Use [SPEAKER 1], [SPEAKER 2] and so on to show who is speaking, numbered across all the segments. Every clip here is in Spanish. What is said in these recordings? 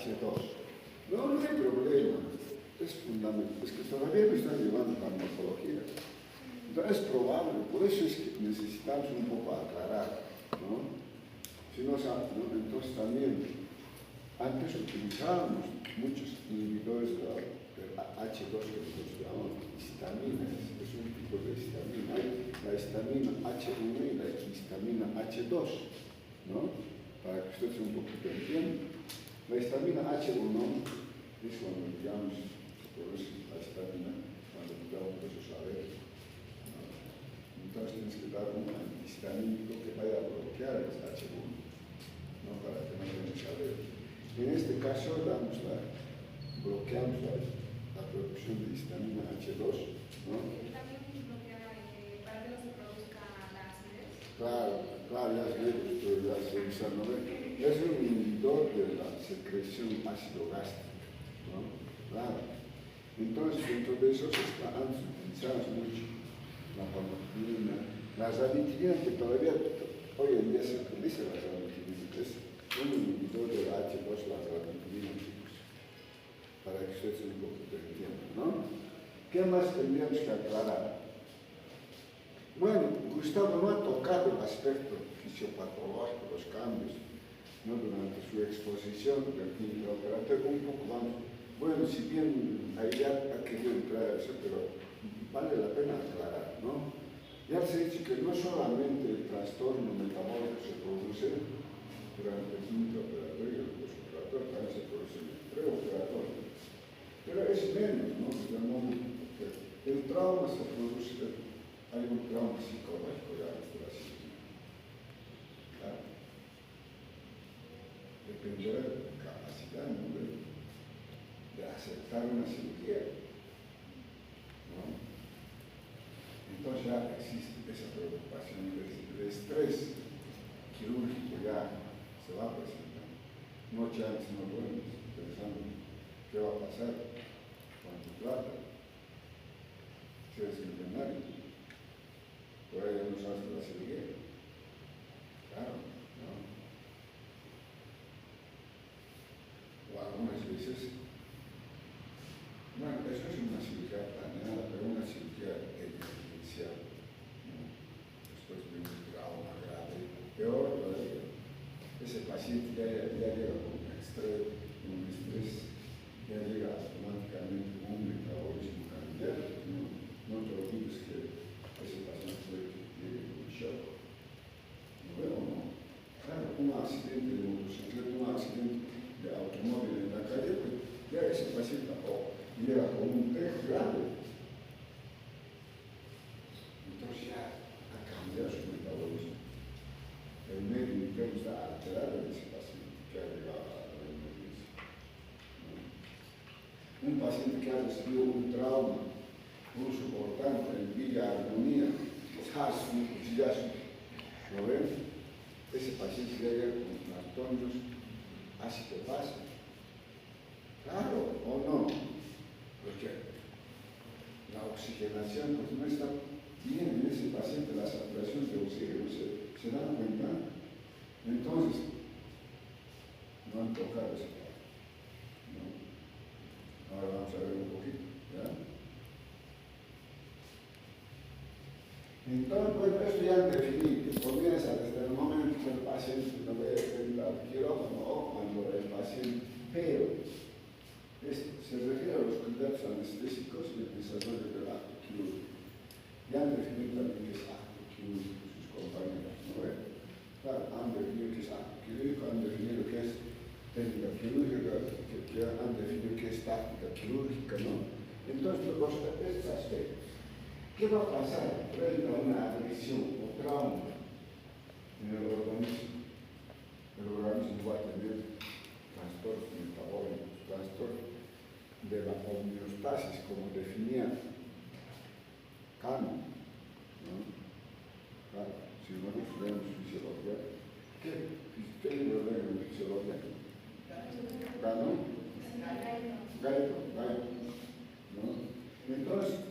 [SPEAKER 1] H2. No, no hay problema. Es fundamental. Es que todavía no están llevando la morfología. Entonces es probable, por eso es que necesitamos un poco aclarar, ¿no? Si no, entonces también, antes utilizábamos muchos inhibidores del H2 que nosotros llamamos histaminas, es un tipo de histamina. Hay la histamina H1 y la histamina H2, ¿no? Para que ustedes un poquito entiendan. La histamina H1 es cuando digamos, por eso la histamina, cuando digamos que eso sabe. Entonces tienes que dar un antihistamínico que vaya a bloquear el H1, ¿no? Para que no tenga que haber. En este caso bloqueamos la producción de histamina H2, ¿no?
[SPEAKER 2] También bloquea para que no se produzca la acidez.
[SPEAKER 1] Claro, ya se usa, ¿no? Es un inhibidor de la secreción ácido gástrica, ¿no? Claro. Entonces, dentro de esos antes utilizamos mucho la pamotidina, la ranitidina, que todavía hoy en día se utiliza la ranitidina, es un inhibidor de la H2, la ranitidina, chicos, para que ustedes un poquito entiendan, ¿no? ¿Qué más tendríamos que aclarar? Bueno, Gustavo no ha tocado el aspecto fisiopatológico, los cambios, ¿no? Durante su exposición del clínico operatorio, un poco vamos. Bueno, si bien ahí ya ha querido entrar eso, pero vale la pena aclarar, ¿no? Ya se ha dicho que no solamente el trastorno metabólico se produce durante el clínico operatorio y el postoperatorio, también se produce en el preoperatorio. Pero es menos, ¿no? El trauma se produce, hay un trauma psicológico ya desde la cirugía. Claro. Dependerá de la capacidad, ¿no? de aceptar una cirugía, ¿no? Entonces ya existe esa preocupación de estrés quirúrgico, ya se va a presentar. Noche antes no duermes pensando qué va a pasar con tu plata, si eres millonario, por ahí no sabes de la cirugía. Claro, ¿no? O algunas veces, bueno, eso es una cirugía planeada, pero una cirugía emergencial, ¿no? Después de un trauma grave, peor todavía. Ese paciente ya llega con un estrés, ya llega automáticamente con un metabolismo cardíaco. No te olvides que ese paciente tiene un shock. ¿No veo o no? Claro, un accidente de motocicleta, un accidente de automóvil en la calle, pues ya ese paciente llega con un tejo grande. Entonces ya ha cambiado su metabolismo. El medio interno está alterado en ese paciente que ha llegado a la emergencia, ¿no? Un paciente que ha recibido un trauma, un soportante en Villa Armonía, ¿lo ven? Ese paciente llega con trastornos ácido base. Claro, o no, porque la oxigenación pues no está bien en ese paciente, la saturación de oxígeno se dan cuenta. Entonces, no han tocado ese caso, ¿no? Ahora vamos a ver un poquito, ¿ya? Entonces, bueno, esto ya definido, comienza desde el momento que el paciente no ve el quirófano o cuando el paciente, pero esto se refiere a los cuidados anestésicos y el desarrollo del acto quirúrgico. Ya han definido también qué es acto quirúrgico sus compañeros, ¿no ven? Claro, han definido qué es acto quirúrgico, han definido qué es técnica quirúrgica, que han definido qué es táctica quirúrgica, ¿no? Entonces, estos aspectos. ¿Qué va a pasar frente a una agresión o trauma en el organismo? El organismo va a tener trastornos metabólicos, trastornos de la homeostasis, como definía Kahneman, ¿no? Claro, si nosotros vemos fisiología, ¿qué libro leen en fisiología? ¿Kahneman? Galton, ¿no? Entonces,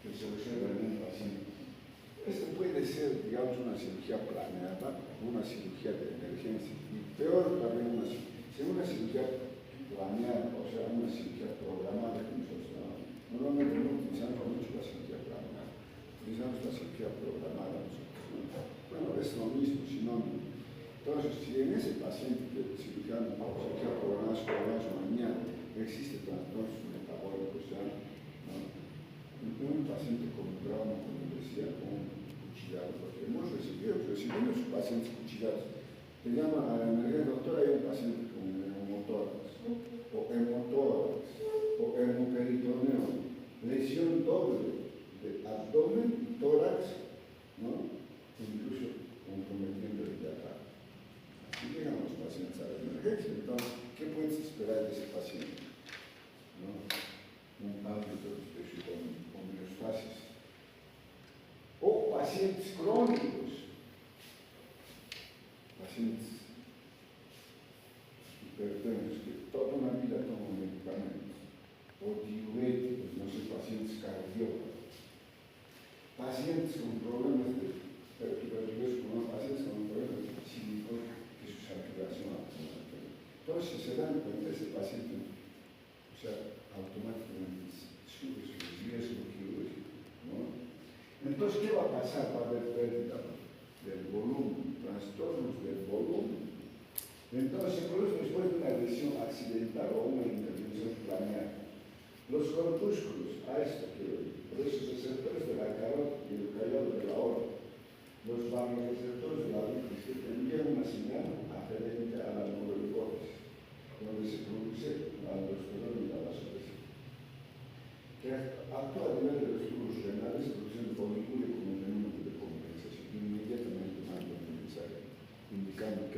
[SPEAKER 1] que se observa en un paciente. Esto puede ser, digamos, una cirugía planeada, una cirugía de emergencia, y peor también una Si una cirugía planeada, o sea, una cirugía programada, que nosotros normalmente no utilizamos mucho la cirugía planeada, utilizamos la cirugía programada nosotros, ¿no? Bueno, es lo mismo, sinónimo. Entonces, si en ese paciente que el cirujano cirugía programada mañana existe trastornos metabólicos ya, ¿no? Un paciente con un trauma, como decía, con un cuchillado, porque hemos recibimos pacientes cuchillados. Te llaman a la emergencia, doctor, hay un paciente con neumotórax, o hemotórax, o hemoperitoneo, lesión doble de abdomen y tórax, ¿no? Incluso comprometiendo el diafragma. Así llegan los pacientes a la emergencia. Entonces, ¿qué puedes esperar de ese paciente? ¿No? Un ámbito de su homeostasis. O pacientes crónicos, pacientes hipertensos que toda una vida toman medicamentos, o diuréticos, no sé, pacientes cardiópatas, pacientes con problemas de pacientes con problemas psíquicos que su saturación automática. Entonces, se dan cuenta, ese paciente, o sea, automáticamente sube su riesgo quirúrgico, ¿no? Entonces, ¿qué va a pasar? Va a haber pérdida del volumen, trastornos del volumen. Entonces, se produce después de una lesión accidental o una intervención planeada. Los corpúsculos, a esto quiero ir, por esos receptores de la carota y el callado de la aorta, los vasoreceptores de la víctima que te envían una señal aferente a la neurohipótesis, donde se produce la aldosterona y la vasopresina, que actúa a nivel de los tubos renales, produciendo folículo como un fenómeno de compensación. Inmediatamente manda un mensaje indicando que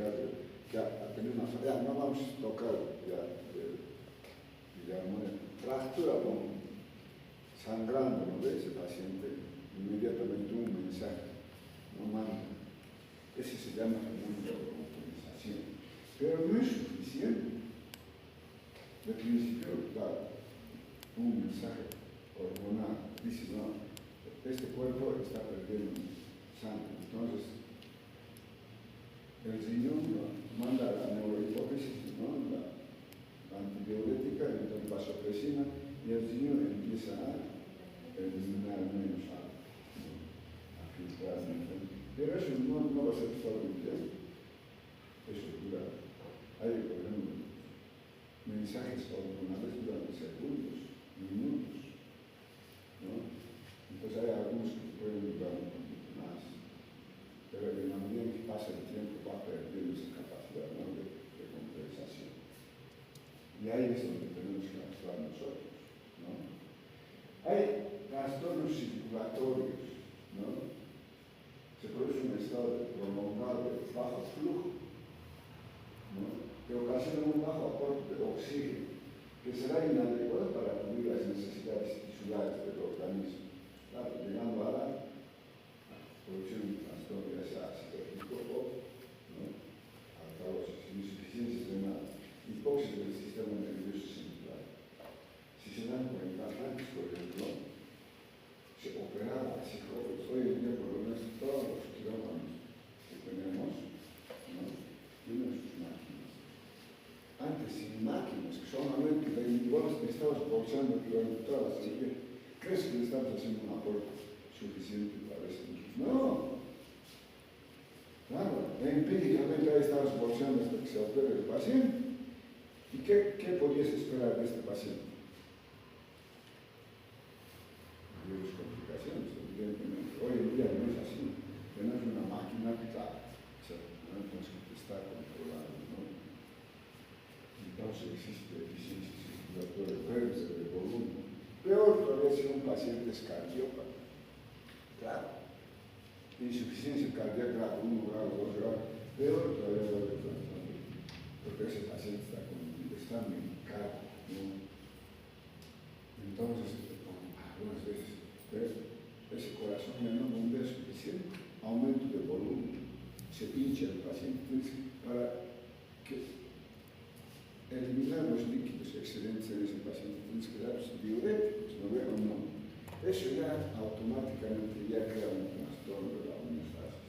[SPEAKER 1] ha tenido una falla. No vamos a tocar ya, digamos, fractura con sangrando, ¿no? De ese paciente, inmediatamente un mensaje, no manda. Ese se llama fenómeno de compensación. Pero no es suficiente. De principio, da un mensaje hormonal, dice, no, este cuerpo está perdiendo sangre. Entonces, el riñón manda la neurohipótesis, ¿no? La antidiurética, entonces vasopresina, y el riñón empieza a eliminar menos agua, a filtrar menos. Pero eso no va a ser todo el tiempo. Eso dura. Hay, por ejemplo, mensajes hormonales durante segundos, minutos, ¿no? Entonces hay algunos que pueden durar un poquito más, pero en la medida que pasa el tiempo va perdiendo esa capacidad, ¿no? de compensación. Y ahí es donde tenemos que actuar nosotros, ¿no? Hay trastornos circulatorios, ¿no? Se produce un estado de prolongado de bajo flujo, ¿no? Que ocasiona un bajo aporte de oxígeno, que será inadecuado para cubrir las necesidades tisulares del organismo. Claro, llegando a la producción de trastorno, ya sea ácido o, ¿no? Alcalosis, insuficiencia renal, hipoxia del sistema nervioso central. Si se dan cuenta, antes, por ejemplo, se operaba así, hoy en día, por lo menos, todos los quirófanos que tenemos, ¿no? Tienen sus máquinas. Antes, sin máquinas, que solamente vos estabas bolsando durante toda la cirugía, ¿crees que le estamos haciendo un aporte suficiente para eso? No. Claro, empíricamente ahí estabas bolsando hasta que se opere el paciente. ¿Y qué podías esperar de este paciente? Mayores complicaciones, evidentemente. Hoy en día no es así. Tenemos una máquina que está, entonces que te está controlando, ¿no? Entonces existe deficiencia circulatoria, pérdida de volumen. Peor todavía si un paciente es cardiópata. Claro. Insuficiencia cardíaca grado 1 grado, 2 grados. Peor todavía lo de trastorno, porque ese paciente está medicado, ¿no? Entonces, algunas veces, ese corazón ya no bombea suficiente, aumento de volumen, se hincha el paciente. Para eliminar los líquidos excedentes en ese paciente, tienes que dar los diuréticos, ¿no ve o no? Eso ya automáticamente ya crea un trastorno de la homeostasis.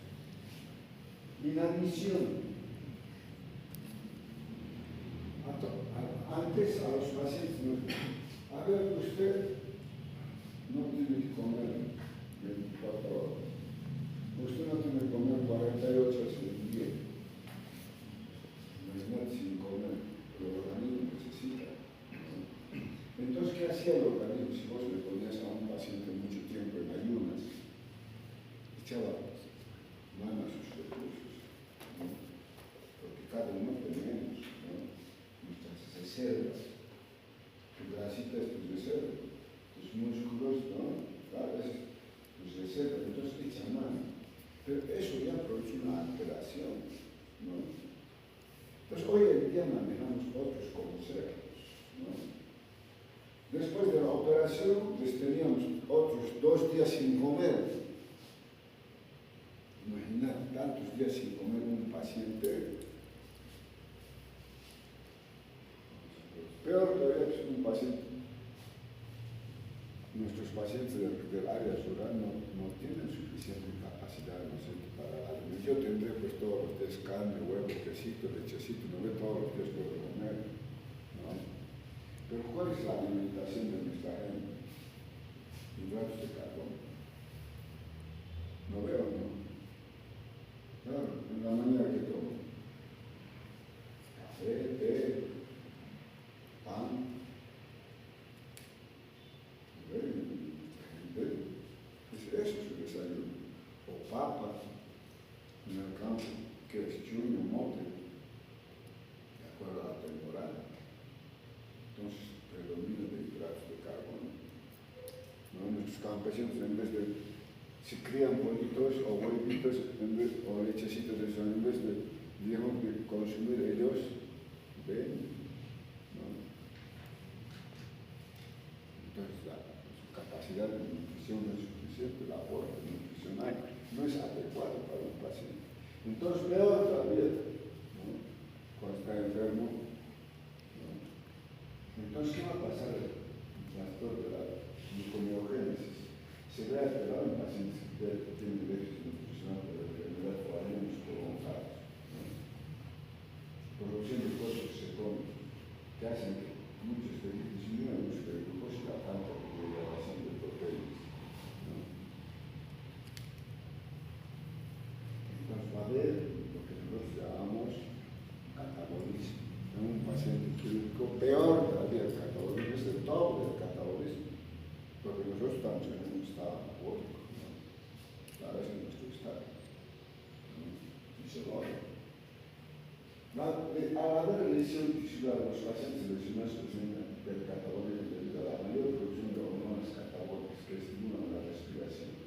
[SPEAKER 1] Inanición. antes a los pacientes nos dicen, a ver, usted no tiene que comer 24 horas. Usted no tiene que comer 48 horas al día. Imagínate sin comer, pero el organismo necesita. Entonces, ¿qué hacía el organismo? Si vos le ponías a un paciente mucho tiempo en ayunas, echaba mano a sus recursos, ¿no? Porque cada uno tenemos, ¿no? Nuestras reservas. Tu grasita es tu reserva, tus músculos, ¿no? Cada vez tus reservas, entonces echa mano. Pero eso ya produce una alteración, ¿no? Entonces, hoy en día manejamos otros conceptos, ¿no? Después de la operación, les teníamos otros 2 días sin comer. Imaginar tantos días sin comer un paciente. Peor todavía que un paciente. Nuestros pacientes del área rural no tienen suficiente capacidad, ¿no sé, para darle. Yo tendré pues todos los días carne, huevo, quesito, lechecito, no ve todos los días puedo comer, ¿no? Pero ¿cuál es la alimentación de nuestra gente? Hidratos de carbono. No veo, ¿no? Claro, en la mañana que tomo café, té, pan. Eso es su desayuno. O papa en el campo, que es junio, mote, de acuerdo a la temporada. Entonces predomina de hidratos de carbono. ¿No? Nuestros campesinos, en vez de, si crían pollitos o huevitos o lechecitos de eso, en vez de, digamos, de consumir ellos, ven, ¿no? Entonces su capacidad de nutrición no es suficiente, la aporte nutricional no es adecuado para un paciente. Entonces, peor todavía, ¿no? Cuando está enfermo, ¿no? Entonces, ¿qué va a pasar? El trastorno de la gluconeogénesis se ve alterado en pacientes que tienen déficit nutricional por enfermedad o anémicos prolongados, ¿no? Producción de cosas que se comen, que hacen que muchos de ellos disminuyan mucho el glucosa y la falta de hidratación de proteínas, ¿no? Entonces va a haber lo que nosotros llamamos catabolismo. En un paciente clínico, peor todavía el catabolismo, es el doble del catabolismo, porque nosotros estamos en un estado anabólico, ¿no? Claro, es nuestro estado, ¿no? Y se logra. Al haber lesión tisular, los pacientes lesionados presentan del catabolismo debido a la mayor producción de hormonas catabólicas que estimulan la respiración.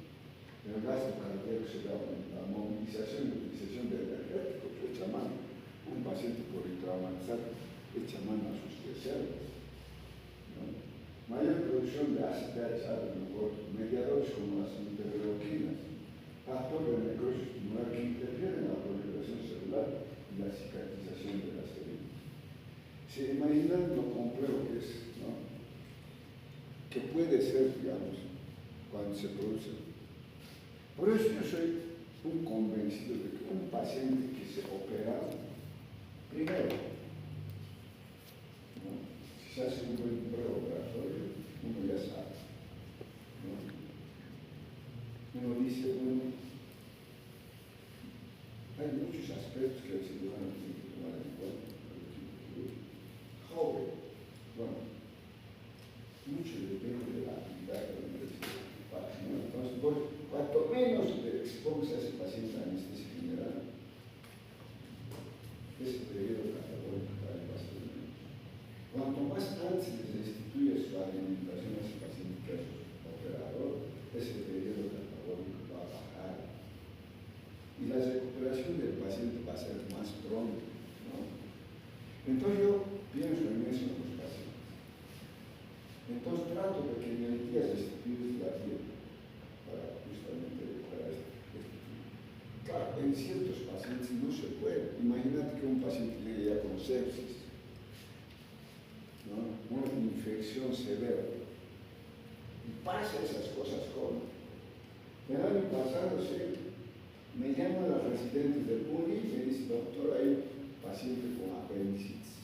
[SPEAKER 1] El gasto cardíaco se da la movilización y utilización de energéticos, echa mano. Un paciente politraumatizado echa mano a sus reservas, ¿no? Mayor producción de ACTH, mediadores como las interleuquinas, factor de necrosis tumoral que interfieren en la proliferación celular y la cicatrización de las heridas. Se imaginan lo complejo que es, ¿no? Que puede ser, digamos, cuando se produce. Por eso yo soy un convencido de que un paciente que se opera, primero, ¿no? Si se hace un buen preoperatorio, uno ya sabe, ¿no? Uno dice, bueno, hay muchos aspectos que el cirujano tiene que tomar en cuenta. Joven, bueno, mucho depende de la actividad que uno necesita, ¿no? Entonces, cuanto menos le expongas a ese paciente a anestesia general, ese periodo catabólico para el paciente. Cuanto más antes le restituye su alimentación a ese paciente que es operador, ese periodo catabólico va a bajar. Y la recuperación del paciente va a ser más pronto, ¿no? Entonces yo pienso en eso en los pacientes. Entonces trato de que en el día restituir la dieta para justamente para este. Claro, en ciertos pacientes no se puede. Imagínate que un paciente llegue ya con sepsis, ¿no? Una infección severa. Y pasa esas cosas con. El año pasado me llaman las residentes del PUNI y me dice, doctor, hay un paciente con apendicitis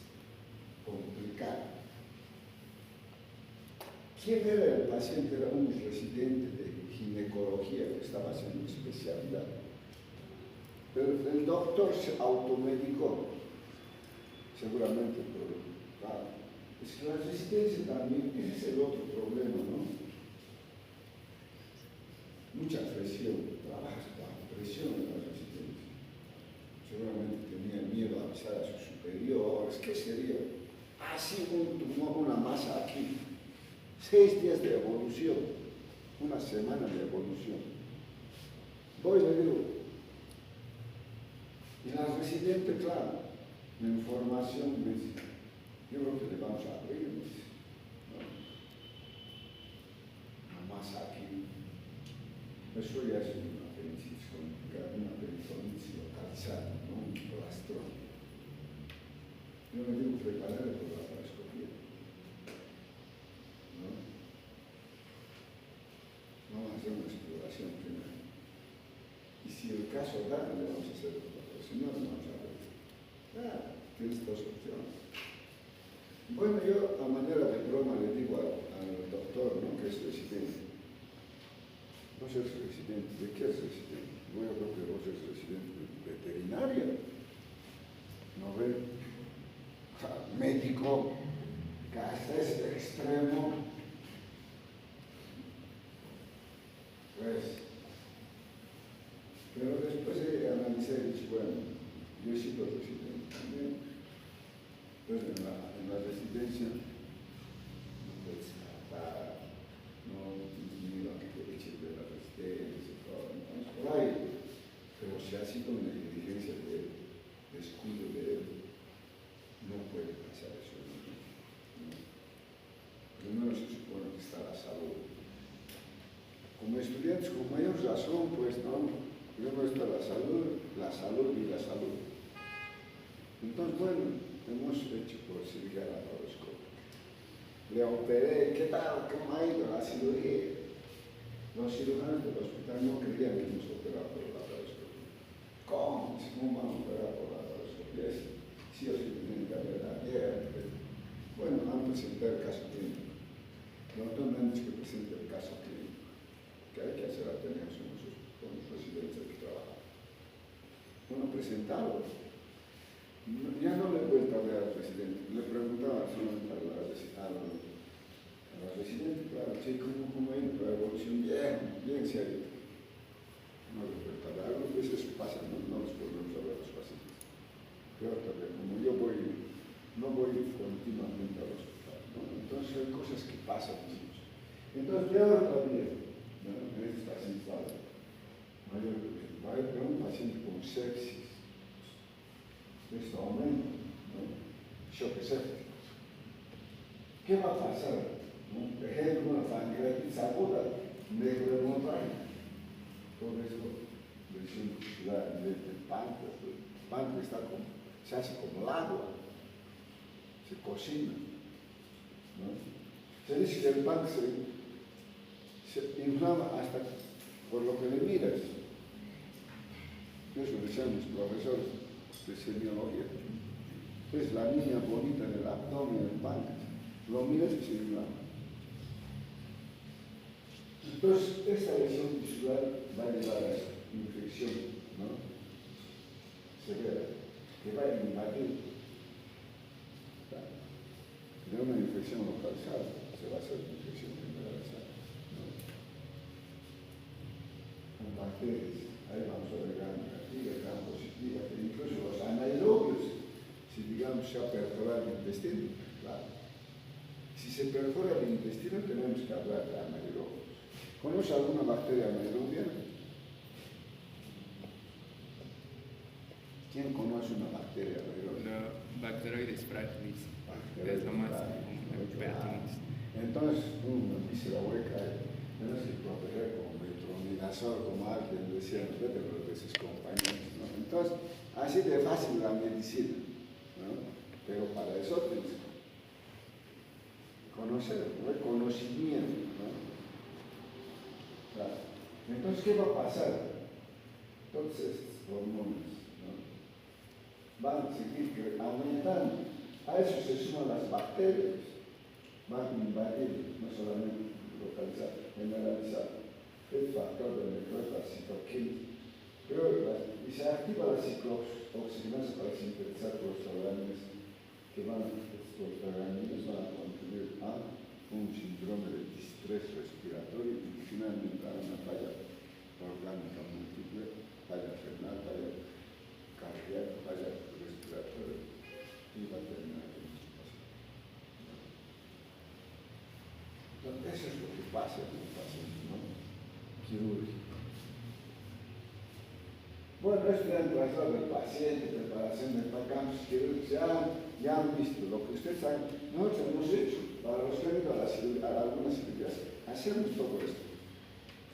[SPEAKER 1] complicado. ¿Quién era el paciente? Era un residente de ginecología que estaba haciendo especialidad. Pero el doctor se automedicó, seguramente por... Es que la resistencia también, ese es el otro problema, ¿no? Mucha presión, trabajas bajo presión en la resistencia. Seguramente tenía miedo a avisar a sus superiores. ¿Qué sería? Así un tumor, una masa aquí. 6 días de evolución, una semana de evolución. Voy y le digo, y la residente, claro, la información me dice, yo creo que le vamos a abrir, me dice, ¿no? Una masa aquí. Eso ya es una apendicitis localizada, ¿no? Un plastrón. Yo me digo, prepararle por la laparoscopía. ¿No? Vamos a hacer una exploración primero. Y si el caso da, le vamos a hacer otra cosa. Si no, le vamos a ver. Tienes 2 opciones. Bueno, yo a manera de broma le digo al doctor, ¿no? Que es residente. No seas residente. ¿De qué es residente? Bueno, yo creo que vos eres residente de veterinaria. ¿No ven? Médico que hasta este extremo, pues, pero después analicé y dije, bueno, yo he sido residente también. Entonces en la residencia no puedes escapar, no ni lo que te echen de la residencia, todo, entonces por ahí, pero si ha sido una diligencia de descuido de él, no puede pasar eso. ¿No? Primero se supone que está la salud. Como estudiantes con mayor razón, pues no, primero está la salud y la salud. Entonces, bueno, hemos hecho por cirugía laparoscópica. Le operé, ¿qué tal? ¿Cómo ha ido la cirugía? Los cirujanos del hospital no creían que nos operara por laparoscopia. ¿Cómo? ¿Cómo van a operar por laparoscopia? Sí o sí tienen que haber abierto. Bueno, han presentado el caso clínico. Nosotros me han dicho que presente el caso clínico, que hay que hacer atención con los residentes que trabajan. Bueno, presentado. Ya no le he vuelto a ver al presidente. Le preguntaba solamente a la residente, claro, sí, ¿cómo ha ido la evolución? Bien serio. No le he vuelto a ver. Algunas veces eso pasa, no nos volvemos a ver a los pacientes. Claro, como yo no voy continuamente al hospital, ¿no? Entonces hay cosas que pasan. Entonces, peor todavía, ¿no? En esta paciente va a haber un paciente con sepsis, este aumento, ¿no? Choque séptico. ¿Qué va a pasar? ¿No? Ejemplo, una pancreatitis aguda, necromorragia. Todo eso, lesión tisular del páncreas. El páncreas se hace como el agua, se cocina, ¿no? Se dice que el páncreas se inflama hasta por lo que le miras. Eso decían los profesores de semiología. Es la línea bonita del abdomen del páncreas. Lo miras y se inflama. Entonces, esta lesión tisular va a llevar a esta infección, ¿no? Severa, que va a invadir. De una infección localizada, se va a hacer una infección generalizada, ¿no? Con bacterias, ahí vamos a ver gran negativa, gran positiva, que incluso los anaerobios, si digamos se ha perforado el intestino, claro. Si se perfora el intestino, tenemos que hablar de anaerobios. ¿Conoce alguna bacteria anaerobia? ¿Quién conoce una bacteria anaerobia?
[SPEAKER 3] La Bacteroides fragilis. Es lo más común.
[SPEAKER 1] Entonces, uno dice la hueca, tenemos que proteger como metronidazol, como alguien decía, vete con los sus compañeros, ¿no? Entonces, así de fácil la medicina, ¿no? Pero para eso tienes que conocer, ¿no? El conocimiento, ¿no? Claro. Entonces, ¿qué va a pasar? Entonces, hormonas, ¿no? Van a seguir aumentando. A eso se suman las bacterias, va a invadir, no solamente localizar, generalizar el factor de la citoquina. Pero y se activa la ciclooxigenasa para sintetizar prostaglandinas que estos prostaglandinas van a contribuir a un síndrome de distrés respiratorio y finalmente a una falla orgánica múltiple, falla renal, falla cardíaca, falla respiratoria y va a terminar con intubación. Entonces, eso es lo que pasa en el paciente, ¿no? Quirúrgico. Bueno, esto ya en traslado del paciente, preparación de campos quirúrgicos, ya han visto lo que ustedes saben. Nosotros hemos hecho, para los que han ido a algunas cirugías, hacemos todo esto.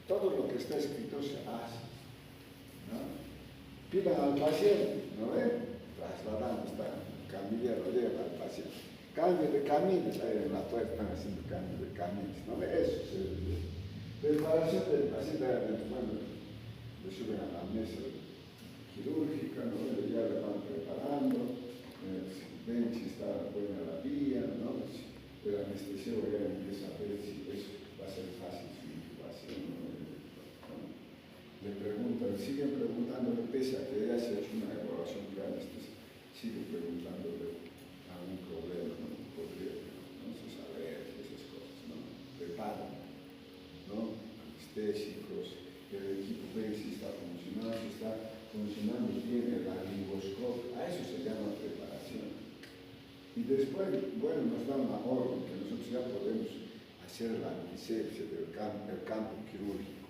[SPEAKER 1] Todo lo que está escrito se hace, ¿no? Pidan al paciente, ¿no ven? Trasladando esta camilla, lo lleva al paciente. Cambio de caminos, ahí en la puerta están haciendo cambio de caminos, ¿no ven? Eso se ve. Preparación del paciente, bueno, le suben a la mesa quirúrgica, ¿no? Ya le van preparando, ven si está buena la vía, ¿no? El anestesiólogo ya empieza a ver si eso va a ser fácil su intubación, ¿no? Le preguntan, siguen preguntándole, pese a que ya se ha hecho una evaluación de anestesia, siguen preguntándole algún problema, ¿no? Podría, ¿no? Sus alergias, esas cosas, ¿no? Preparan, ¿no? Anestésicos, el equipo ve si está funcionando bien el laringoscopio, a eso se llama preparación. Y después, bueno, nos dan la orden que nosotros ya podemos hacer la antisepsia del campo quirúrgico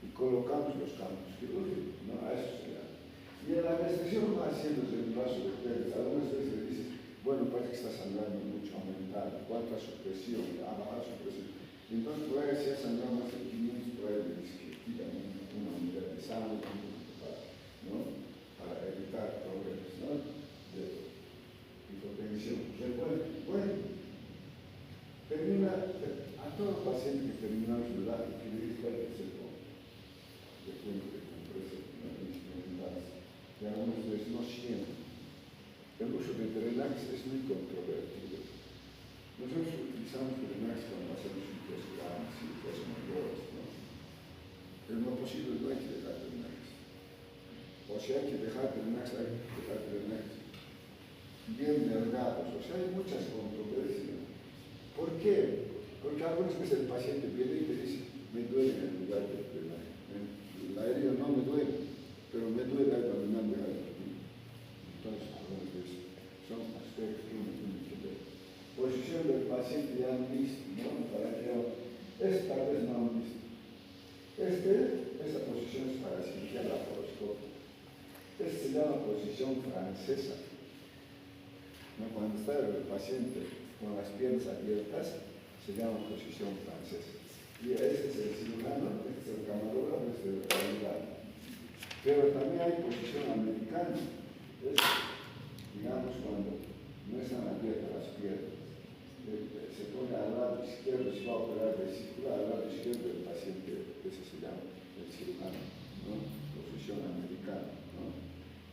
[SPEAKER 1] y colocamos los campos quirúrgicos, ¿no? A eso se llama. Y el anestesiólogo va haciéndose el vaso de Pérez. Algunas veces le dices, bueno, parece que está sangrando mucho, aumentado, ¿cuánta su presión? Ha bajado su presión. Entonces, puede ser sangrado más de 500, por ahí le dice que tiran una unidad de sangre, ¿no? Para evitar problemas, ¿no? De hipotensión. Bueno, termina, a todo paciente que terminamos de dar, que le dice que se pone de puente de compresión, instrumentales. Y algunas veces no siempre. El uso de Drenax es muy controvertido. Nosotros utilizamos Drenax cuando hacemos cirugías mayores, ¿no? En lo posible no hay que dejar Drenax. O sea, hay que dejar Drenax, bien delgados. O sea, hay muchas controversias. ¿Por qué? Porque algunas veces el paciente viene y te dice, me duele en el lugar del Drenax. El aéreo no me duele, pero me duele ahí donde me han dejado. Entonces, algunas veces son aspectos que uno tiene que ver. Posición del paciente ya han visto, ¿no? Para que esta vez no han visto. Esta posición es para cirugía laparoscópica. Se llama posición francesa. ¿No? Cuando está el paciente con las piernas abiertas, se llama posición francesa. Y este es el cirujano, este es el camarógrafo, este es el radiólogo. Pero también hay posición americana. Digamos, cuando no están abiertas las piernas, se pone al lado izquierdo, se va a operar vesicular, al lado izquierdo del paciente, ese se llama el cirujano, ¿no? Posición americana, ¿no?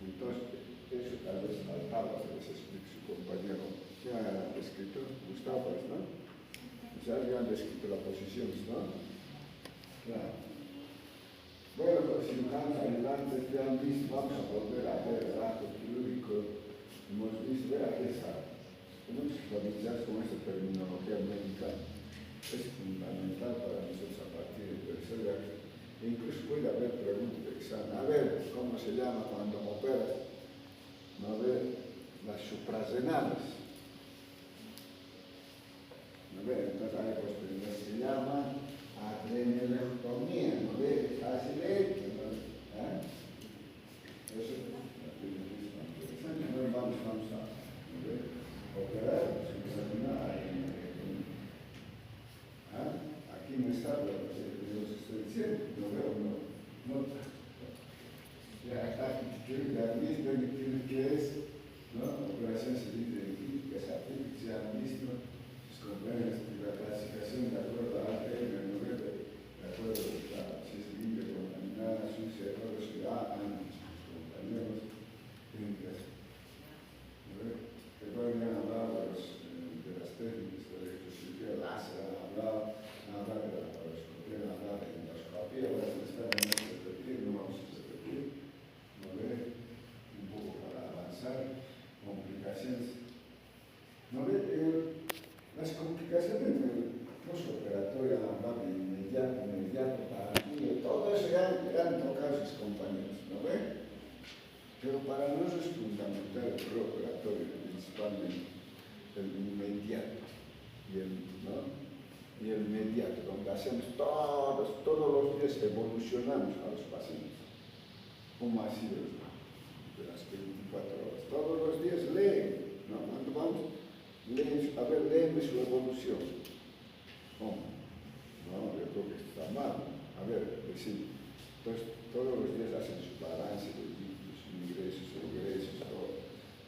[SPEAKER 1] Entonces, eso tal vez faltaba, se les explique su compañero. ¿Quién ha escrito? Gustavo, ¿no? O sea, ya han descrito la posición, ¿no? Claro. Bueno, los cirujanos ayudantes ya han visto, vamos a volver a ver el acto quirúrgico. Hemos visto, vea que tenemos que familiarizar con esta terminología médica. Es fundamental para nosotros a partir del tercer acto. E incluso puede haber preguntas de examen. A ver, ¿cómo se llama cuando operas? ¿No ve? Las suprarrenales. ¿No ve? Entonces hay posibilidades que se llama adrenalectomía. ¿No ve? Fácil hecho, ¿no? Eso es vamos a operar, aquí no está lo que os estoy diciendo, no veo, no. ¿Qué es? ¿No? Operación científicas aquí se han visto, la clasificación de acuerdo a ATM, de acuerdo a si es limpia, contaminada, sucia, todo eso ya han compañeros técnicas. Que pueden haber hablado de las técnicas de electrocirugía pacientes. ¿No ve? Las complicaciones del postoperatorio van de inmediato para mí, todo eso ya han tocado sus compañeros, ¿no ve? Pero para nosotros es fundamental el preoperatorio, principalmente el inmediato y el mediato, donde hacemos todos los días evolucionamos a los pacientes. ¿Cómo ha sido de las 24 horas? Todos los días leen, ¿no? Cuando vamos, léeme su evolución. ¿Cómo? No, yo creo que está mal. A ver, decir, entonces todos los días hacen su balance de líquidos, ingresos, egresos, todo.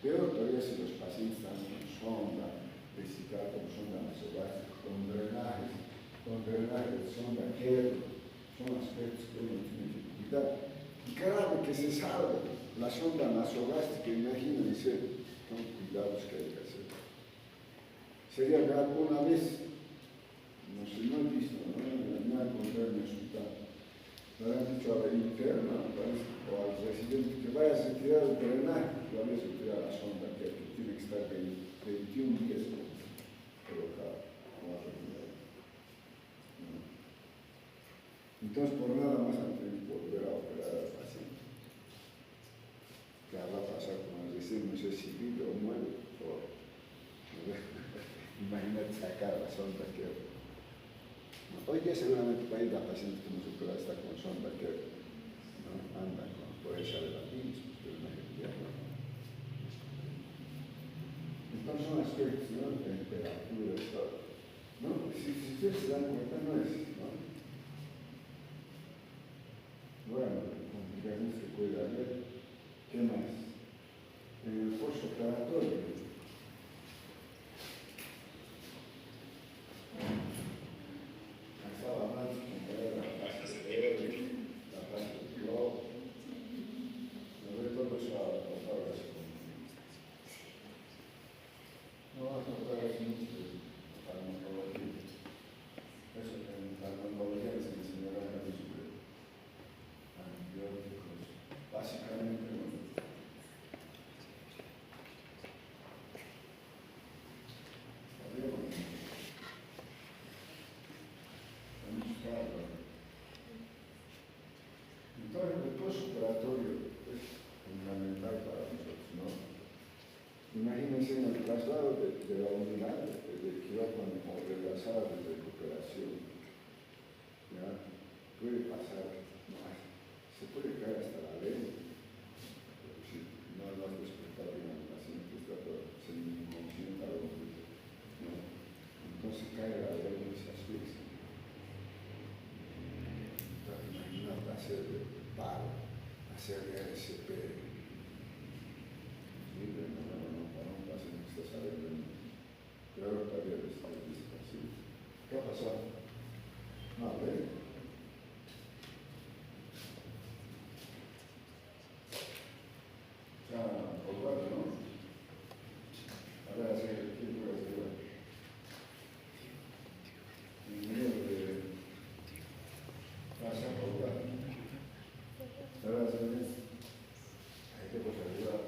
[SPEAKER 1] Pero todavía si los pacientes están con sonda, vesical, con sonda nasogástrica, con drenaje de sonda, que son aspectos que uno tiene que cuidar. Y claro que se salve la sonda nasogástrica, imagínense, son cuidados que hay que hacer. Sería que alguna vez, no sé, no he visto, no he encontrado en el hospital, le han dicho a la interna o al residente que vaya a retirar el drenaje, que vaya a retirar la sonda, que tiene que estar 21 días colocada. Entonces, por nada más antes de volver a operar al paciente. ¿Qué va a pasar con el recién? No sé si vive o muere. Imagínate sacar la sonda que hoy día seguramente va a ir la paciente que no se pueda estar con sonda que anda por esa de la misma, pero no es el ¿no? Entonces son aspectos, ¿no? De temperatura, todo. ¿No? Si ustedes se dan cuenta, no es, ¿no? Bueno, complicaciones que puede haber. ¿Qué más? En el postoperatorio. Estaba hablando con la fase de la fase de globo. No ve todo eso ahora sí. No vas a notar así mucho de farmacología. Eso que en farmacología les enseñarán a los antibióticos. Básicamente, no. Entonces, el postoperatorio es fundamental para nosotros, ¿no? Imagínense en el traslado de la unidad de quirófano o de la sala de recuperación. ¿Ya? Puede pasar, se puede caer hasta la lengua. Si no lo has despertado bien al paciente, está todo semi-inconsciente a lo mejor, ¿no? Entonces cae la lengua y se asfixia. Imagínate hacer paro, hacer RCP. Para un paciente que está saliendo. Pero todavía está así. ¿Qué ha pasado? No, ¿ve? Ya, colgado, ¿no? A ver, hacer ¿qué puede hacer? En medio de casa colgada. A ver, hacer hay que pues ayudar.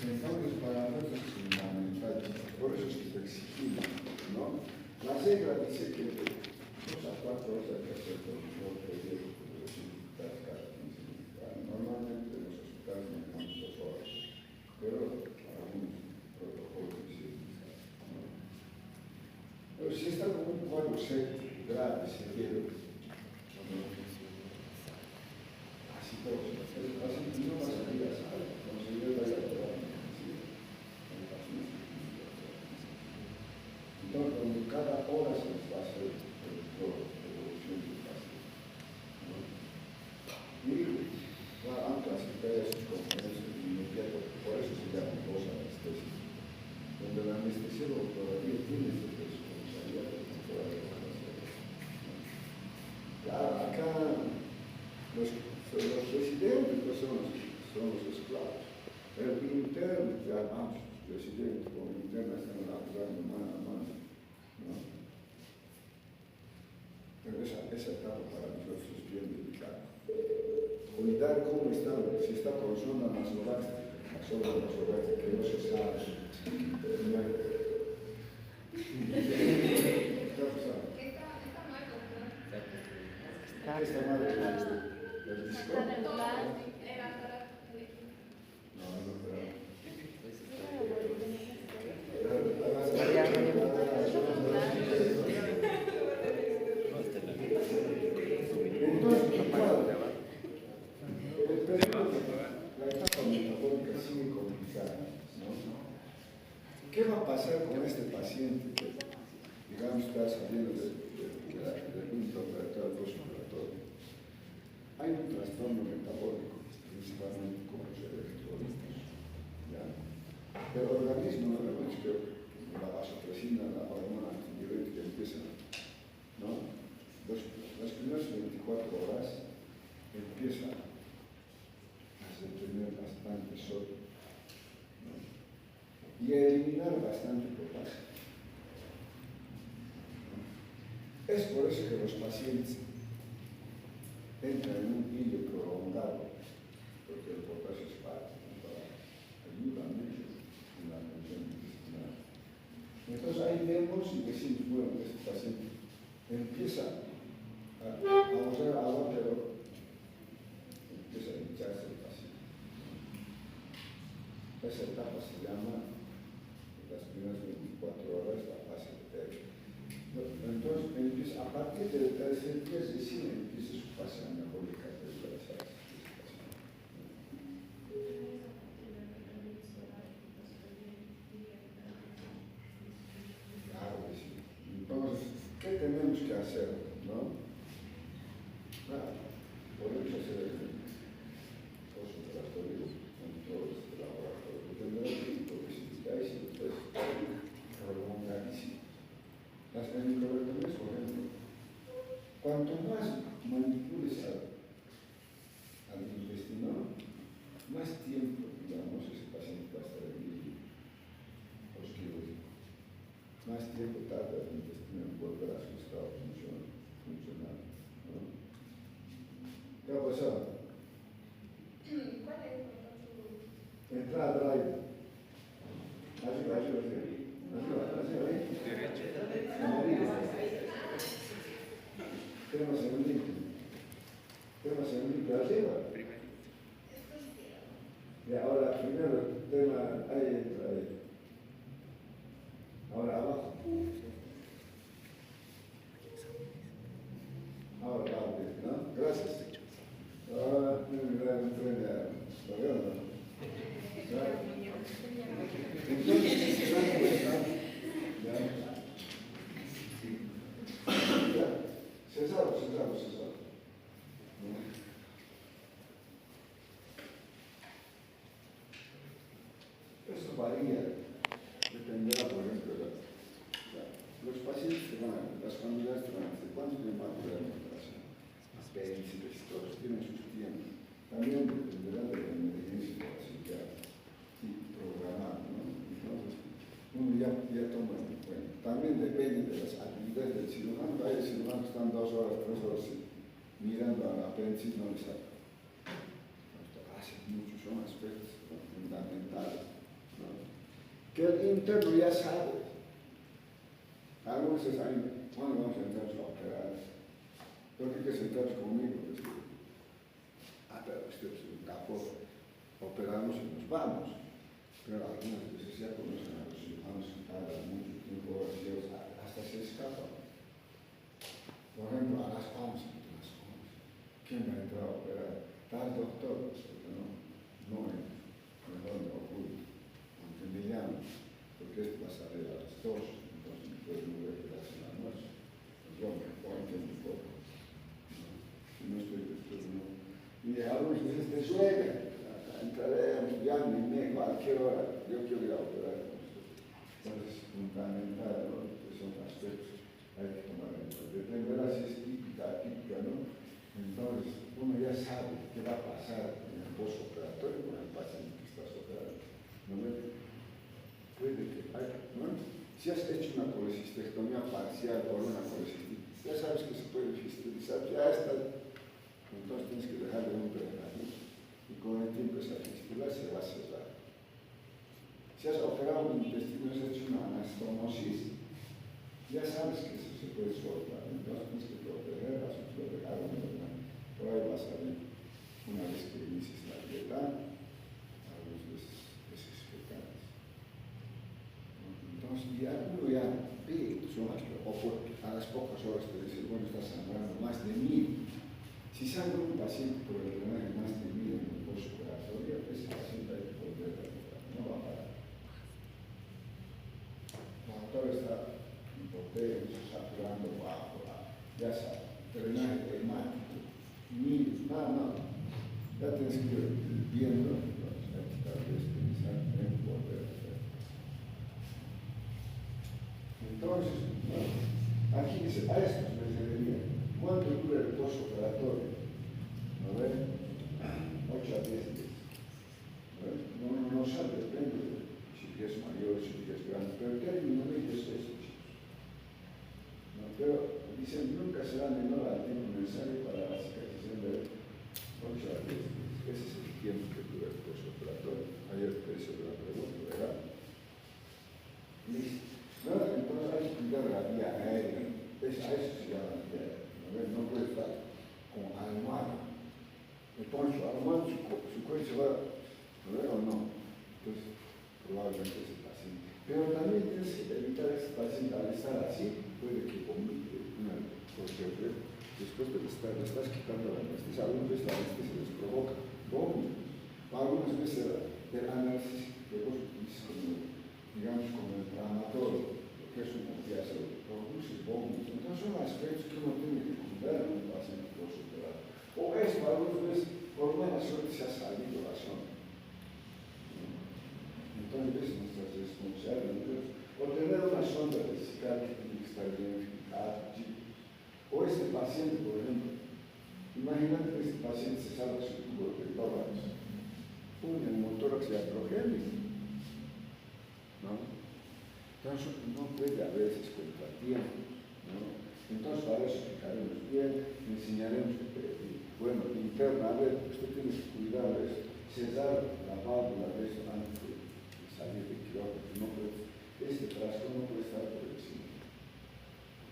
[SPEAKER 1] Entonces, para nosotros es fundamental, por eso es que lo exigimos, ¿no? La regla dice que de 2 a 4 horas hay que hacer control periódico de los hospitales cada 15 minutos. Normalmente en los hospitales manejamos 2 horas, pero algunos protocolos dicen, ¿no? Pero si está con un cuadro séptico, grave, severo, así todo, el paciente no va a salir a sala, conseguir la ayuda. Entonces, donde cada hora se les va a hacer la evolución del paciente. ¿No? Y aunque aceptar esos componentes inmediatos, por eso se llama posanestesia, donde el anestesiólogo todavía tiene esa responsabilidad de controlar la paciente. Claro, acá los residentes pues son los esclavos. El interno, ya vamos, residente como interno están hablando esta por sonda nasogástrica, que no se sabe. Esta madre del disco. No, pero. Entonces, claro, la etapa metabólica sigue complicada, ¿no? ¿Qué va a pasar con este paciente que, digamos, está saliendo del intraoperatorio, postoperatorio? Hay un trastorno metabólico, principalmente con los electrolitos, ¿ya? Pero el organismo, no lo que la vasopresina, la hormona antidiurética empieza, ¿no? Las primeras 24 horas empieza a tener bastante sodio, ¿no? Y a eliminar bastante potasio, ¿no? Es por eso que los pacientes entran en un hilo prolongado, porque el potasio es parte, ¿no? Para ayudar mucho en la función intestinal. Entonces ahí vemos y decimos, bueno, este paciente empieza a usar agua, pero empieza a hincharse el paciente. Esa etapa se llama, las primeras 24 horas, la fase de TEC. Entonces, empieza, a partir del tercer día, recién empieza su fase anabólica de la Claro que sí. Entonces, ¿qué tenemos que hacer? ¿No? Claro, podemos hacer el postoperatorio con todos los laboratorios. Tendrán que publicitar y después prolongadísimo. Las microorganismos, por ejemplo, cuanto más manipules al intestino, más tiempo, digamos, ese paciente va a estar en el posquirúrgico. Más tiempo tarda el intestino en volver a su estado funcional, ¿no? ¿Qué ha pasado?
[SPEAKER 2] ¿Cuál es su
[SPEAKER 1] Entrada drive. Arriba, arriba, arriba, ¿eh? Amarillo. Tema segundito. Arriba. Y ahora, primero, tema, ahí entra, ahí. Ahora, abajo. Ahora, abajo, ¿no? Gracias. Ahora, me voy a dar un tren de agua. ¿Lo veo, no? Entonces, Cesado. Eso varía, dependerá, por ejemplo, los pacientes que van, las familias que van, ¿de cuánto tiempo van a durar la operación? Apéndices, todos tienen sus tiempos. También dependerá de la emergencia de la cirugía y programar, ¿no? Entonces, uno ya toma en cuenta. También depende de las habilidades del cirujano. Hay cirujanos que están 2 horas, 3 horas mirando a la apéndice, no les saca. Hace mucho, son aspectos fundamentales, ¿no? Que el interno ya sabe. Algunos saben cuándo vamos a entrar a operar. ¿Por qué que sentarse conmigo? Pero usted es un capo, operamos y nos vamos. Pero algunas veces ya conocen a los cirujanos que tardan mucho tiempo, hasta se escapan. Por ejemplo, a las once. ¿Quién va a entrar a operar? Tal doctor, porque no entra. Mejor me oculto. Aunque me llame, porque esto va a salir a las 2, entonces me puede no ver que hace el almuerzo. Pues yo me cuento un poco. Si no estoy no. Y algunos veces te sueñan. Entraré, llame, cualquier hora. Yo quiero ir a operar. Entonces, fundamental, ¿no? Que son aspectos hay que tomar en cuenta. Dependerá si es típica, atípica, ¿no? Entonces, uno ya sabe qué va a pasar en el postoperatorio con el paciente que estás operando. ¿No me puede que ¿no? Si has hecho una colecistectomía parcial por una colecistitis, ya sabes que se puede fistelizar, ya está. Entonces tienes que dejarle un drenaje y con el tiempo esa fístula se va a cerrar. Si has operado un intestino, has hecho una anastomosis, ya sabes que eso se puede soltar. Entonces tienes que proteger, vas a proteger, por ahí va a salir. Una vez que inicies la dieta, algunas veces especificadas. Entonces, uno ya ve, a las pocas horas te dice, bueno, está sangrando más de 1000. Si sangra un paciente por el drenaje más de 1000 en el postoperatorio, ese paciente hay que volver a tratar, no va a parar. La doctora está hipotenso, saturando bajo, ya sabe, drenaje hemático, 1000, nada. Ya tienes que ir viendo, tal vez pensar en volver a hacer. Entonces, bueno, aquí dice, a estos les debería, ¿cuánto dura el postoperatorio? ¿No ven? 8 a 10 días. ¿No? No sabe, depende de si es mayor, si es grande, pero el término medio es eso, chicos. ¿No? Pero dicen, nunca será menor al tiempo necesario para la cicatrización de 8 a 10 días. Ese es el tiempo que dura el postoperatorio. Ayer te hice una pregunta, ¿verdad? Listo. ¿No? Entonces hay que cuidar la vía aérea. A eso se llama vía aérea. No puede estar con almohada. Entonces su almohada, su cuello se va, ¿no ve o no? Entonces, probablemente ese paciente. Pero también tienes que evitar a ese paciente al estar así, puede que vomite porque después de estar, le estás quitando la anestesia. Algunas veces la anestesia les provoca vómitos. Algunas veces el análisis que vos dices como el inflamatorio, que es un opiáceo, produce vómitos. Entonces son aspectos que uno tiene que cuidar en un paciente postoperatorio. O eso, algunas veces, por mala suerte se ha salido la zona. Entonces, nuestras responsabilidades, o tener una sonda vesical que tiene que estar bien fijada, o este paciente, por ejemplo, imagínate que este paciente se salga su tubo de tórax, un neumotórax iatrogénico, ¿no? Entonces, no puede haber esos contratiempos, ¿no? Entonces, para eso fijaremos bien, enseñaremos que, bueno, interna, a ver, usted tiene que cuidar eso, cerrar la válvula de eso antes de salir de quirófano, no puede, este frasco no puede estar por encima,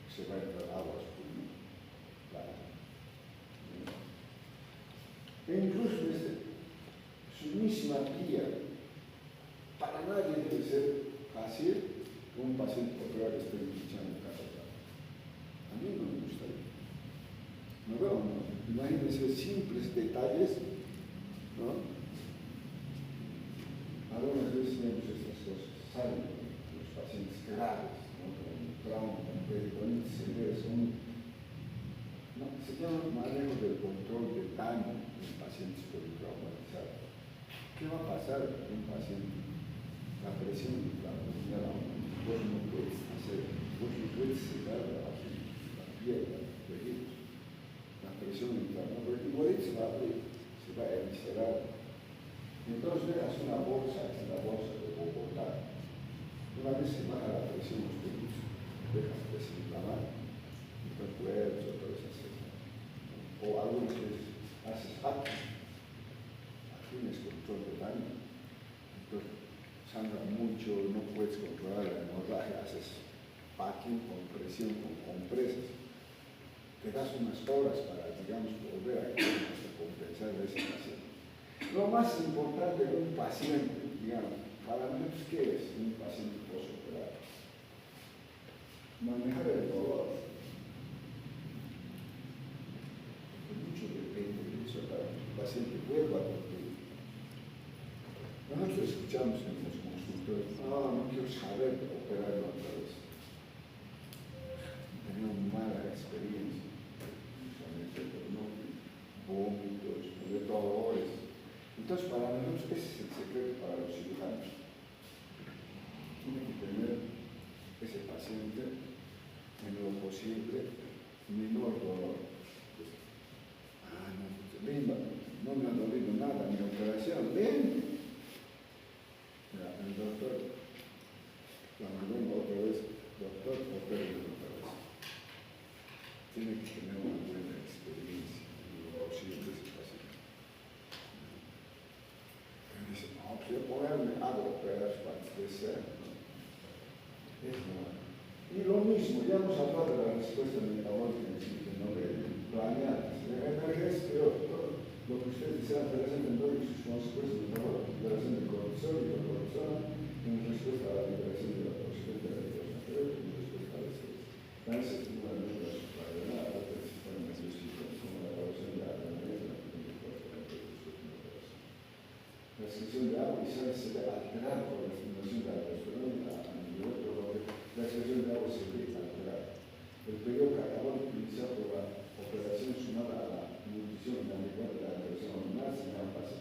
[SPEAKER 1] se va a entrar agua a su pulmón, claro. E incluso su misma vía, para nadie debe ser fácil un paciente operado que esté escuchando catatá. A mí no me gusta. ¿No veo? ¿No? Imagínense simples detalles, ¿no? Algunas veces vemos estas cosas, salen los pacientes graves, ¿no? Con trauma, con peritonitis severa, no, se llama manejo del control de daño en pacientes politraumatizados. ¿Qué va a pasar con un paciente? La presión intrabascular, vos no puedes cerrar la piel, los tejidos. La presión intrabascular, porque igual se va a abrir, se va a eviscerar. Entonces dejas una bolsa, que es la bolsa de Bogotá. Una vez se baja la presión, los tejidos dejas desinflamar, entonces puedes otra vez hacer. O algunas veces haces actos, tienes control de daño. Entonces, sangra mucho, no puedes controlar el hemorragia, haces packing con presión, con compresas. Te das unas horas para, digamos, volver a compensar a ese paciente. Lo más importante de un paciente, digamos, para nosotros, ¿qué es un paciente postoperatorio? Manejar el dolor. Porque mucho depende de eso para que el paciente vuelva a dormir. Nosotros escuchamos en los consultorios, no quiero saber operarlo otra vez. Tenía una mala experiencia, vómitos, de dolores. Entonces, para nosotros, ese es el secreto para los cirujanos. Tiene que tener ese paciente, en lo posible, menor dolor. No me ha dolido nada, mi operación, ven. El doctor, cuando vengo otra vez, doctor, opérame otra vez. Tiene que tener una buena experiencia en lo posible ese paciente. puede ser, ¿no? Es normal. Y lo mismo, ya hemos hablado de la respuesta metabólica en sí, ¿no? De planear. En emergencia, todo lo que ustedes desean presenten y sus consecuencias metabólicas, liberación de cortisol y la cortisona en respuesta a la liberación de la toxina de la hidroxapero y en respuesta al estrés. Cáncer, una de las suprarrenal, el sistema nervioso, como la evaluación de adrenalina, la excreción de agua y sangre se ve alterada por la estimulación de la testosterona a nivel provoque. La excreción de agua se ve alterada. El periodo catabólico utilizado por la operación sumada a la nutrición inadecuada de la alteración hormonal se llama fase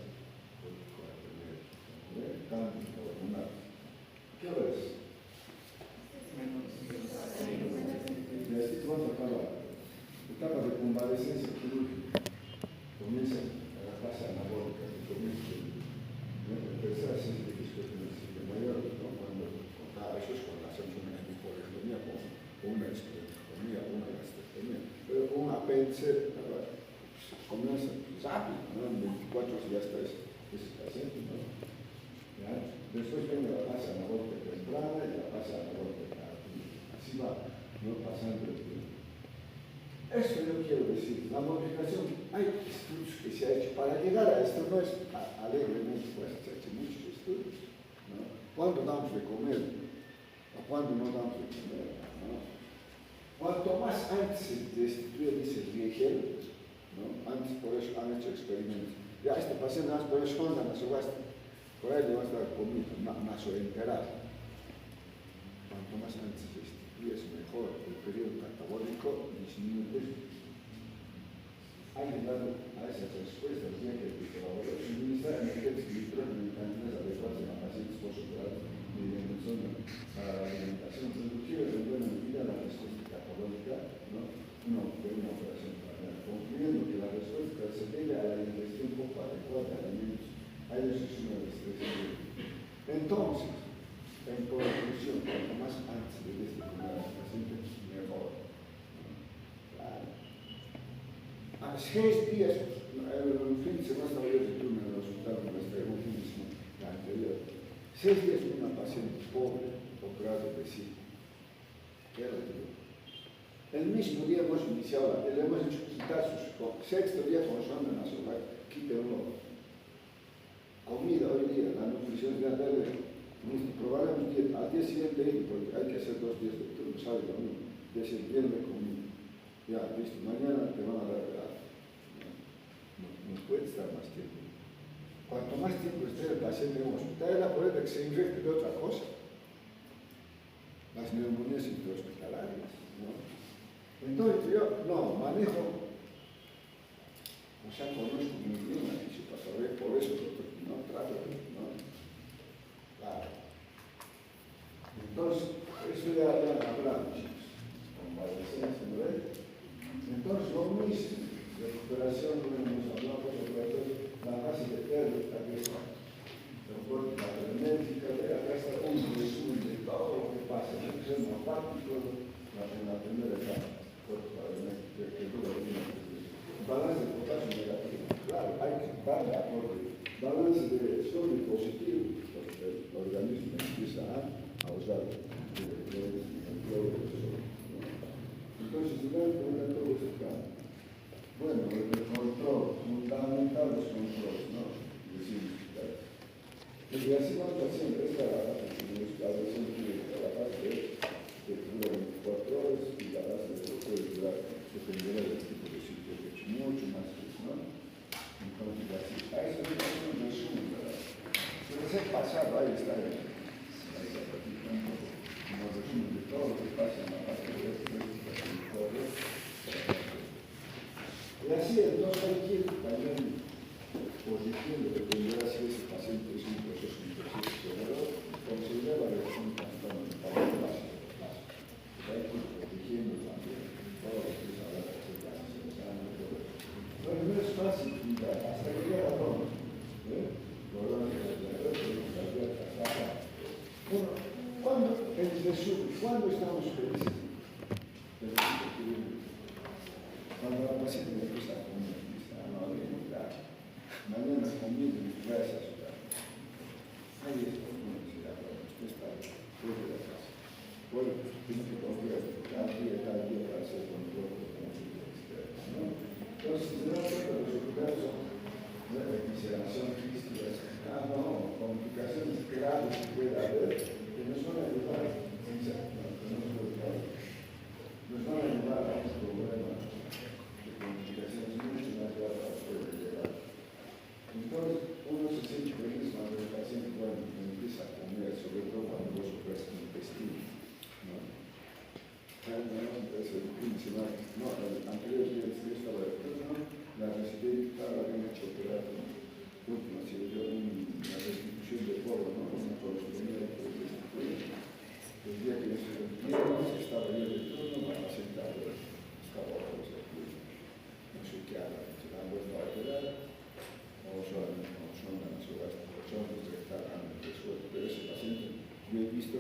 [SPEAKER 1] cambio hormonal. ¿Qué hora es? Y así vamos a acabar. Etapa de convalescencia quirúrgica. Comienza en la fase anabólica, que comienza en tercera ciencia de discoteca mayor, ¿no? Cuando eso es cuando hacemos una hiporectomía o una esterectomía o una gastrectomía. Pero con un apéndice, comienza rápido, ¿no? En 24 horas ya está ese paciente, ¿no? ¿Ya? Después viene la fase anabólica temprana y la fase anabólica tardía. Así va, ¿no? Pasando el tiempo. Esto yo quiero decir, la modificación, hay estudios que se ha hecho para llegar a esto, no es alegremente, pues se han hecho muchos estudios, ¿no? ¿Cuándo damos de comer? ¿O cuándo no damos de comer? ¿No? Cuanto más antes se destituye, dice Riegel, ¿no? Antes por eso han hecho experimentos. Ya este paciente más por eso anda, por ahí le va a estar comida, más o enterado. Cuanto más antes se destituye es mejor, el periodo catabólico disminuye. Ha llegado a esas respuestas, ya que el colaborador suministra energéticos y nitrógeno en cantidades adecuadas a pacientes postoperados mediante para la alimentación, reducir en buena medida la respuesta catabólica, ¿no? Una operación planeada, concluyendo que la respuesta se debe a la ingestión poco adecuada de alimentos. Ahí eso es una restricción. Entonces, en conclusión, cuanto más antes de destinar al paciente, mejor. Claro. A 6 días, el fin de semana estaba yo de turno en el hospital, me estrenó un fin de semana anterior. 6 días una paciente pobre, operada de sí. ¿Qué le digo? El mismo día hemos iniciado, le hemos hecho quitar sus sexto día con sonda nasogástrica, quítenlo. Comida hoy día, la nutrición de darle, probablemente al día siguiente, porque hay que hacer 2 días de turno, sabe lo mismo, decir bien de comida. Ya, listo, mañana te van a dar regalo. No puede estar más tiempo. Cuanto más tiempo esté el paciente en un hospital, es la probabilidad de que se infecte de otra cosa. Las neumonías intrahospitalarias, ¿no? Entonces yo no manejo, o sea, conozco muy bien aquí su pasado, por eso no trato, ¿no? Claro. Entonces, eso ya hablamos, chicos, convalescencia, ¿no ves? Entonces, lo mismo, recuperación, no hemos hablado de la fase de pérdida, que es la robótica hermética, acá está un resumen de todo lo que pasa en el seno hepático en la primera etapa. Balance de potasio negativo, claro, hay que darle aporte. Balance de sodio positivo, porque el organismo empieza a usar el cloro de sodio. Entonces, durante todo este cambio. Bueno, el control, fundamental los controles, ¿no? Decimos, y así vamos haciendo, esta es la versión clínica, la parte de dura 24 horas y la base de puede durar, dependerá del tipo de sitio que he hecho, mucho más que eso, ¿no? Entonces, así, a eso es un resumen, ¿verdad? Pero ese pasado, ahí está, como resumen de todo lo que pasa en la parte de y así, entonces hay que también corrigiendo, dependerá si ese paciente es un proceso infeccioso, considera la reacción para el básico. Hay que ir corrigiendo también todo lo que es hablar de todo. Pero no es fácil, hasta que llega a Roma. Bueno, en resumen, ¿cuándo estamos felices? Cuando la paciente me empieza a comer, dice, no, bien, claro. Mañana conmigo, gracias. Ahí es como se da, poi quindi proprio tanti e tanti para hacer control como externo, ¿no? Entonces, si se da cuenta de los universos, la requiseración física, no, complicaciones graves que puede haber, que nos van a ayudar, nos van a ayudar a un problema de complicaciones mucho más graves puede llegar. Entonces, uno se siente feliz cuando el paciente empieza a comer, sobre todo cuando vos sufres el intestino, ¿no? Es el principal, no, el anterior día yo estaba de acuerdo, la residente habían hecho operar una restitución de polvo, ¿no? Una colostomía de restituir. El día que se rompieron, estaba yo de turno, la paciente estaba otra vez aquí, no sé qué haga, se la han vuelto a operar, o son rectal resuelto, pero ese paciente yo he visto,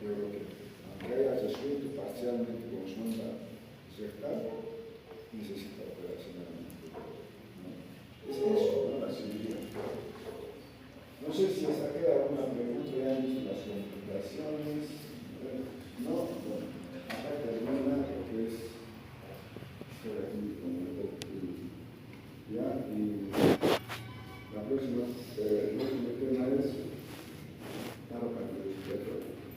[SPEAKER 1] yo creo que aunque haya resuelto parcialmente con sonda rectal, necesita operarse nuevamente, ¿no? Es eso, ¿no? La cirugía. No sé si hasta queda alguna pregunta, ya han visto las complicaciones,